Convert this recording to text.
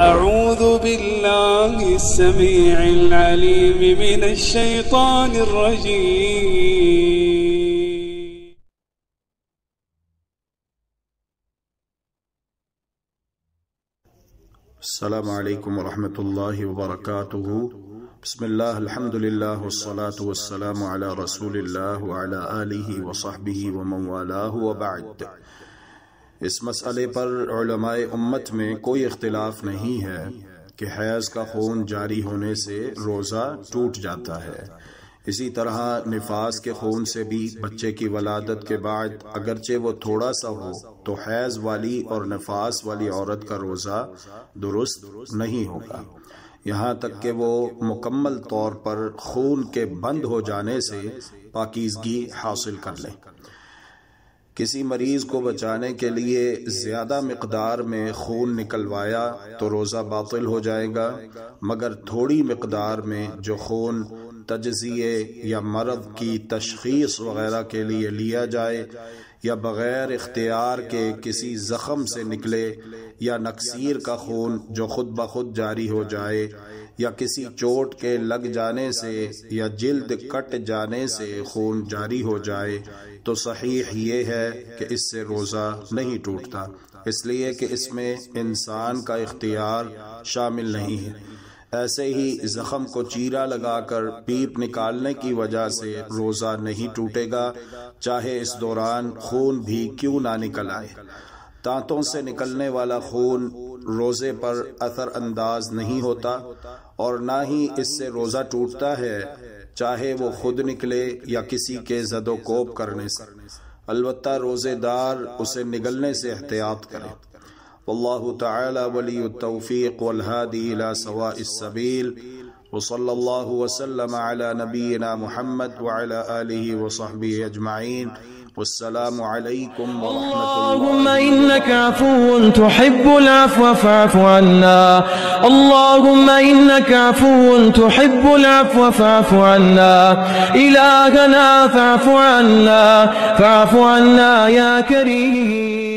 أعوذ بالله السميع العليم من الشيطان الرجيم. السلام علیکم ورحمۃ اللہ وبرکاتہ. بسم اللہ الحمد للہ والصلاة والسلام علی رسول اللہ وعلی آلہ وصحبہ ومن والاه وبعد. اس مسئلے پر علماء امت میں کوئی اختلاف نہیں ہے کہ حیض کا خون جاری ہونے سے روزہ ٹوٹ جاتا ہے. اسی طرح نفاس کے خون سے بھی بچے کی ولادت کے بعد اگرچہ وہ تھوڑا سا ہو تو حیض والی اور نفاس والی عورت کا روزہ درست نہیں ہوگا، یہاں تک کہ وہ مکمل طور پر خون کے بند ہو جانے سے پاکیزگی حاصل کر لے. کسی مریض کو بچانے کے لیے زیادہ مقدار میں خون نکلوایا تو روزہ باطل ہو جائے گا، مگر تھوڑی مقدار میں جو خون تجزیے یا مرض کی تشخیص وغیرہ کے لیے لیا جائے یا بغیر اختیار کے کسی زخم سے نکلے یا نکسیر کا خون جو خود بخود جاری ہو جائے یا کسی چوٹ کے لگ جانے سے یا جلد کٹ جانے سے خون جاری ہو جائے تو صحیح یہ ہے کہ اس سے روزہ نہیں ٹوٹتا، اس لیے کہ اس میں انسان کا اختیار شامل نہیں ہے. ایسے ہی زخم کو چیرا لگا کر پیپ نکالنے کی وجہ سے روزہ نہیں ٹوٹے گا، چاہے اس دوران خون بھی کیوں نہ نکل آئے. دانتوں سے نکلنے والا خون روزے پر اثر انداز نہیں ہوتا اور نہ ہی اس سے روزہ ٹوٹتا ہے، چاہے وہ خود نکلے یا کسی کے زد و کوب کرنے سے. البتہ روزے دار اسے نگلنے سے احتیاط کرے. واللہ تعالی ولی التوفیق والہادی الى سواء السبیل، وصلی اللہ وسلم علی نبینا محمد وعلی آلہ وصحبہ اجمعین. والسلام علیکم ورحمۃ اللہ. اللهم إنك عفو تحب العفو فاعف عنا. اللهم إنك عفو تحب العفو فاعف عنا. إلهنا فاعف عنا يا كريم.